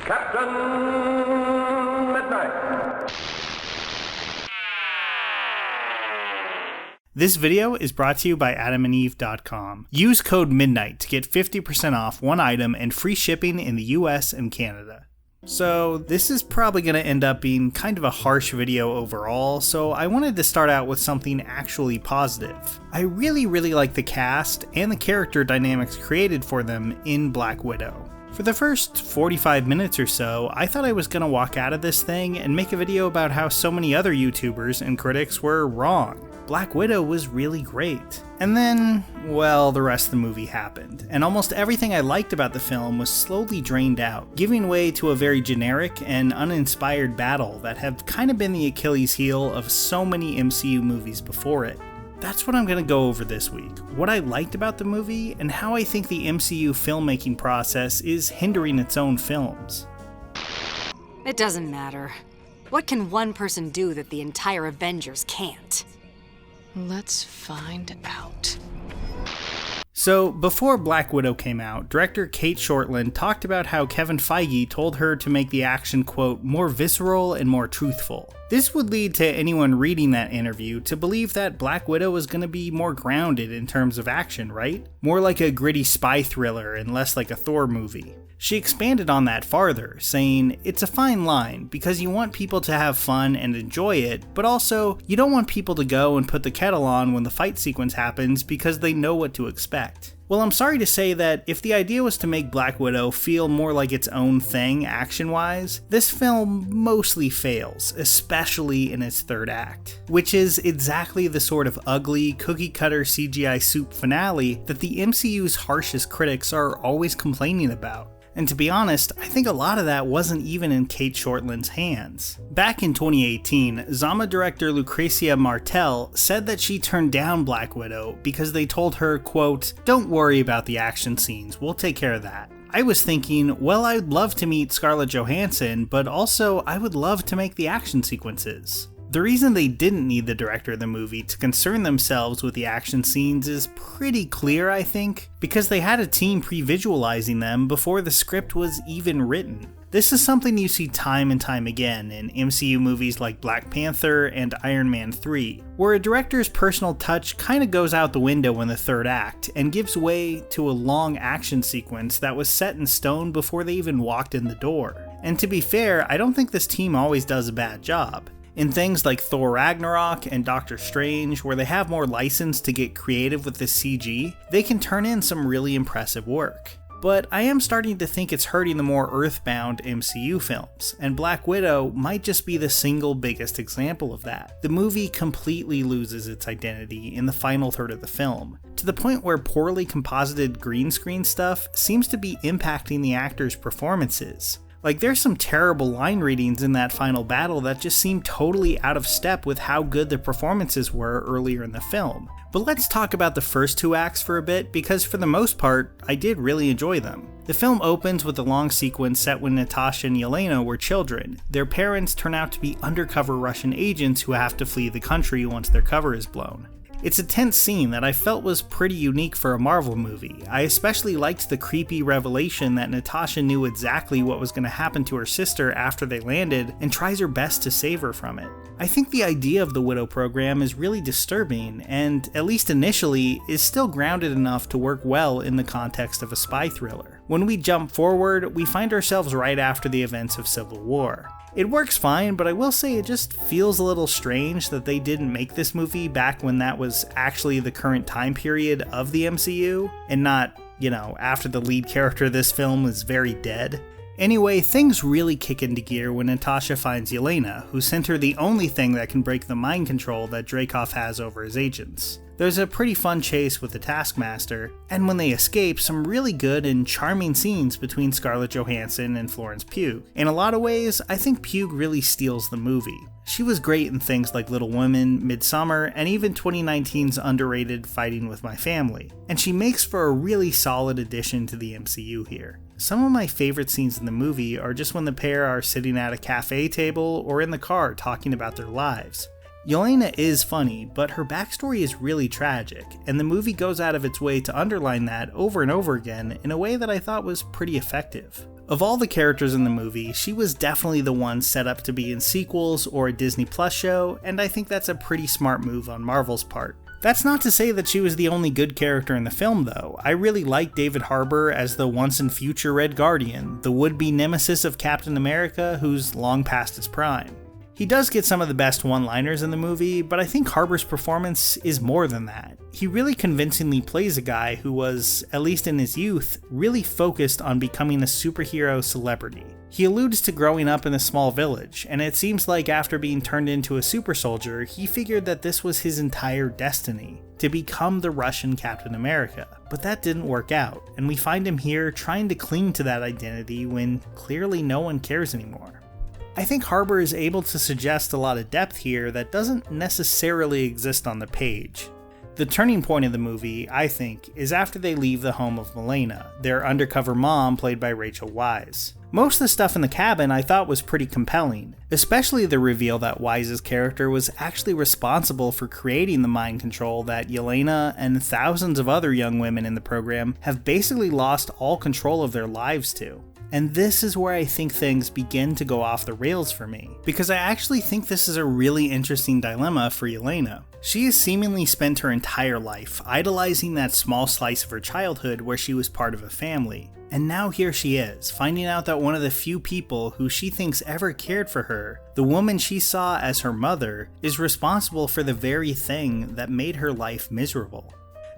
Captain Midnight. This video is brought to you by adamandeve.com. Use code MIDNIGHT to get 50% off one item and free shipping in the US and Canada. So this is probably going to end up being kind of a harsh video overall, so I wanted to start out with something actually positive. I really like the cast and the character dynamics created for them in Black Widow. For the first 45 minutes or so, I thought I was going to walk out of this thing and make a video about how so many other YouTubers and critics were wrong. Black Widow was really great. And then, well, the rest of the movie happened, and almost everything I liked about the film was slowly drained out, giving way to a very generic and uninspired battle that have kind of been the Achilles heel of so many MCU movies before it. That's what I'm going to go over this week, what I liked about the movie, and how I think the MCU filmmaking process is hindering its own films. It doesn't matter. What can one person do that the entire Avengers can't? Let's find out. So, before Black Widow came out, director Kate Shortland talked about how Kevin Feige told her to make the action, quote, more visceral and more truthful. This would lead to anyone reading that interview to believe that Black Widow was going to be more grounded in terms of action, right? More like a gritty spy thriller and less like a Thor movie. She expanded on that farther, saying, it's a fine line because you want people to have fun and enjoy it, but also you don't want people to go and put the kettle on when the fight sequence happens because they know what to expect. Well, I'm sorry to say that if the idea was to make Black Widow feel more like its own thing action-wise, this film mostly fails, especially in its third act, which is exactly the sort of ugly, cookie-cutter CGI soup finale that the MCU's harshest critics are always complaining about. And to be honest, I think a lot of that wasn't even in Kate Shortland's hands. Back in 2018, Zama director Lucrecia Martel said that she turned down Black Widow because they told her, quote, don't worry about the action scenes, we'll take care of that. I was thinking, well, I'd love to meet Scarlett Johansson, but also I would love to make the action sequences. The reason they didn't need the director of the movie to concern themselves with the action scenes is pretty clear, I think, because they had a team pre-visualizing them before the script was even written. This is something you see time and time again in MCU movies like Black Panther and Iron Man 3, where a director's personal touch kinda goes out the window in the third act and gives way to a long action sequence that was set in stone before they even walked in the door. And to be fair, I don't think this team always does a bad job. In things like Thor Ragnarok and Doctor Strange, where they have more license to get creative with the CG, they can turn in some really impressive work. But I am starting to think it's hurting the more earthbound MCU films, and Black Widow might just be the single biggest example of that. The movie completely loses its identity in the final third of the film, to the point where poorly composited green screen stuff seems to be impacting the actors' performances. Like, there's some terrible line readings in that final battle that just seem totally out of step with how good the performances were earlier in the film. But let's talk about the first two acts for a bit, because for the most part, I did really enjoy them. The film opens with a long sequence set when Natasha and Yelena were children. Their parents turn out to be undercover Russian agents who have to flee the country once their cover is blown. It's a tense scene that I felt was pretty unique for a Marvel movie. I especially liked the creepy revelation that Natasha knew exactly what was going to happen to her sister after they landed and tries her best to save her from it. I think the idea of the Widow program is really disturbing and, at least initially, is still grounded enough to work well in the context of a spy thriller. When we jump forward, we find ourselves right after the events of Civil War. It works fine, but I will say it just feels a little strange that they didn't make this movie back when that was actually the current time period of the MCU, and not, after the lead character of this film is very dead. Anyway, things really kick into gear when Natasha finds Yelena, who sent her the only thing that can break the mind control that Dreykov has over his agents. There's a pretty fun chase with the Taskmaster, and when they escape, some really good and charming scenes between Scarlett Johansson and Florence Pugh. In a lot of ways, I think Pugh really steals the movie. She was great in things like Little Women, Midsommar, and even 2019's underrated Fighting with My Family, and she makes for a really solid addition to the MCU here. Some of my favorite scenes in the movie are just when the pair are sitting at a cafe table or in the car talking about their lives. Yelena is funny, but her backstory is really tragic, and the movie goes out of its way to underline that over and over again in a way that I thought was pretty effective. Of all the characters in the movie, she was definitely the one set up to be in sequels or a Disney Plus show, and I think that's a pretty smart move on Marvel's part. That's not to say that she was the only good character in the film though. I really like David Harbour as the once and future Red Guardian, the would-be nemesis of Captain America who's long past his prime. He does get some of the best one-liners in the movie, but I think Harbour's performance is more than that. He really convincingly plays a guy who was, at least in his youth, really focused on becoming a superhero celebrity. He alludes to growing up in a small village, and it seems like after being turned into a super soldier, he figured that this was his entire destiny, to become the Russian Captain America. But that didn't work out, and we find him here trying to cling to that identity when clearly no one cares anymore. I think Harbour is able to suggest a lot of depth here that doesn't necessarily exist on the page. The turning point of the movie, I think, is after they leave the home of Milena, their undercover mom played by Rachel Weisz. Most of the stuff in the cabin I thought was pretty compelling, especially the reveal that Weisz's character was actually responsible for creating the mind control that Yelena and thousands of other young women in the program have basically lost all control of their lives to. And this is where I think things begin to go off the rails for me, because I actually think this is a really interesting dilemma for Yelena. She has seemingly spent her entire life idolizing that small slice of her childhood where she was part of a family. And now here she is, finding out that one of the few people who she thinks ever cared for her, the woman she saw as her mother, is responsible for the very thing that made her life miserable.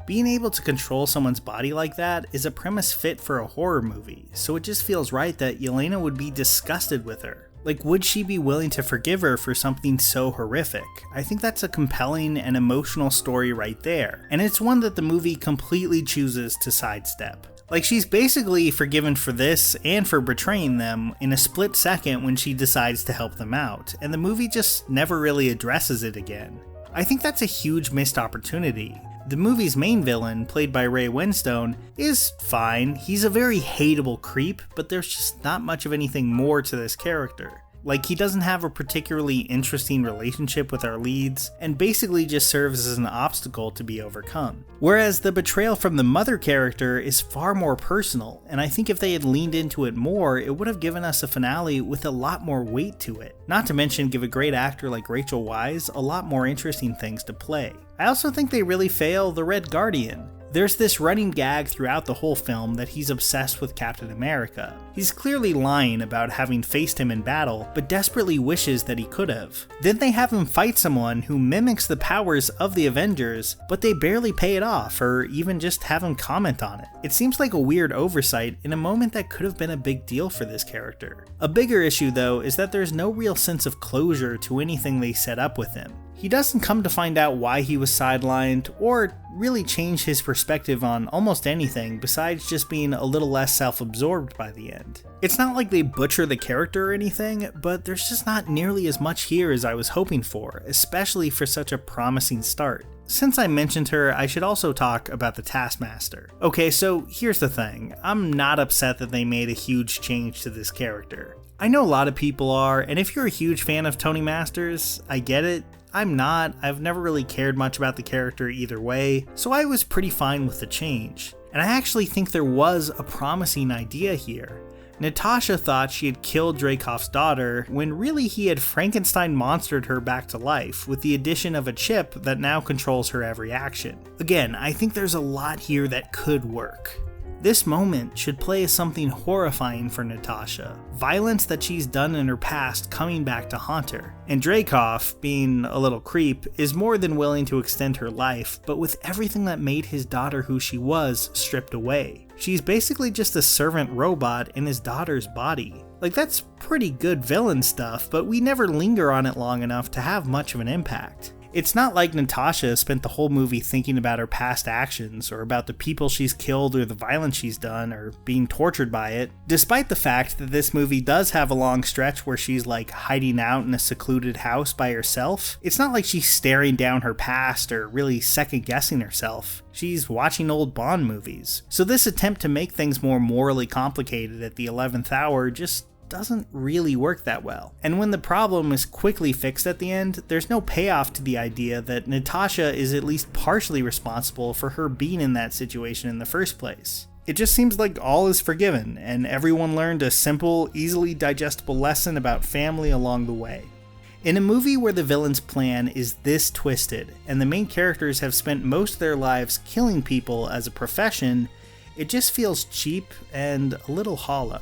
Being able to control someone's body like that is a premise fit for a horror movie, so it just feels right that Yelena would be disgusted with her. Like, would she be willing to forgive her for something so horrific? I think that's a compelling and emotional story right there, and it's one that the movie completely chooses to sidestep. Like, she's basically forgiven for this and for betraying them in a split second when she decides to help them out, and the movie just never really addresses it again. I think that's a huge missed opportunity. The movie's main villain, played by Ray Winstone, is fine. He's a very hateable creep, but there's just not much of anything more to this character. Like, he doesn't have a particularly interesting relationship with our leads, and basically just serves as an obstacle to be overcome. Whereas the betrayal from the mother character is far more personal, and I think if they had leaned into it more, it would have given us a finale with a lot more weight to it. Not to mention give a great actor like Rachel Weisz a lot more interesting things to play. I also think they really fail the Red Guardian. There's this running gag throughout the whole film that he's obsessed with Captain America. He's clearly lying about having faced him in battle, but desperately wishes that he could have. Then they have him fight someone who mimics the powers of the Avengers, but they barely pay it off or even just have him comment on it. It seems like a weird oversight in a moment that could have been a big deal for this character. A bigger issue though is that there's no real sense of closure to anything they set up with him. He doesn't come to find out why he was sidelined, or really change his perspective on almost anything besides just being a little less self-absorbed by the end. It's not like they butcher the character or anything, but there's just not nearly as much here as I was hoping for, especially for such a promising start. Since I mentioned her, I should also talk about the Taskmaster. Okay, so here's the thing. I'm not upset that they made a huge change to this character. I know a lot of people are, and if you're a huge fan of Tony Masters, I get it. I'm not. I've never really cared much about the character either way, so I was pretty fine with the change. And I actually think there was a promising idea here. Natasha thought she had killed Dreykov's daughter, when really he had Frankenstein monstered her back to life, with the addition of a chip that now controls her every action. Again, I think there's a lot here that could work. This moment should play as something horrifying for Natasha, violence that she's done in her past coming back to haunt her. And Dreykov, being a little creep, is more than willing to extend her life, but with everything that made his daughter who she was stripped away. She's basically just a servant robot in his daughter's body. Like, that's pretty good villain stuff, but we never linger on it long enough to have much of an impact. It's not like Natasha spent the whole movie thinking about her past actions, or about the people she's killed or the violence she's done, or being tortured by it. Despite the fact that this movie does have a long stretch where she's like hiding out in a secluded house by herself, it's not like she's staring down her past or really second guessing herself. She's watching old Bond movies. So this attempt to make things more morally complicated at the 11th hour just doesn't really work that well. And when the problem is quickly fixed at the end, there's no payoff to the idea that Natasha is at least partially responsible for her being in that situation in the first place. It just seems like all is forgiven, and everyone learned a simple, easily digestible lesson about family along the way. In a movie where the villain's plan is this twisted, and the main characters have spent most of their lives killing people as a profession, it just feels cheap and a little hollow.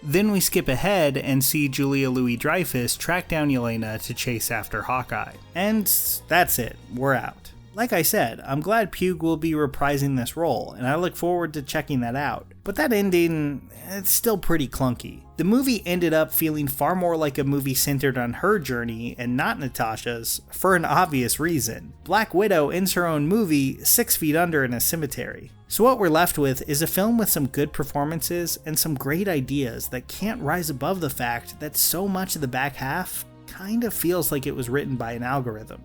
Then we skip ahead and see Julia Louis-Dreyfus track down Yelena to chase after Hawkeye. And that's it, we're out. Like I said, I'm glad Pugh will be reprising this role, and I look forward to checking that out. But that ending, it's still pretty clunky. The movie ended up feeling far more like a movie centered on her journey and not Natasha's, for an obvious reason. Black Widow ends her own movie 6 feet under in a cemetery. So what we're left with is a film with some good performances and some great ideas that can't rise above the fact that so much of the back half kind of feels like it was written by an algorithm.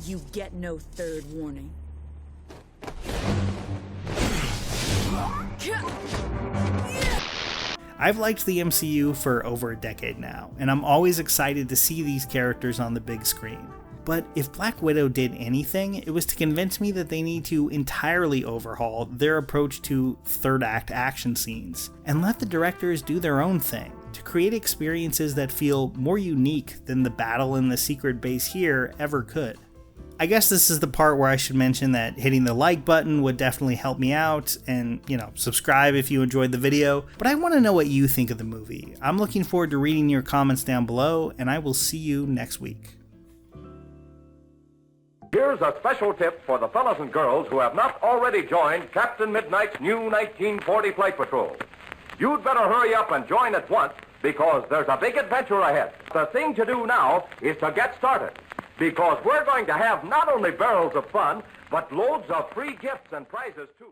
You get no third warning. I've liked the MCU for over a decade now, and I'm always excited to see these characters on the big screen. But if Black Widow did anything, it was to convince me that they need to entirely overhaul their approach to third act action scenes, and let the directors do their own thing, to create experiences that feel more unique than the battle in the secret base here ever could. I guess this is the part where I should mention that hitting the like button would definitely help me out, and, subscribe if you enjoyed the video, but I want to know what you think of the movie. I'm looking forward to reading your comments down below, and I will see you next week. Here's a special tip for the fellas and girls who have not already joined Captain Midnight's new 1940 Flight Patrol. You'd better hurry up and join at once, because there's a big adventure ahead. The thing to do now is to get started, because we're going to have not only barrels of fun, but loads of free gifts and prizes too.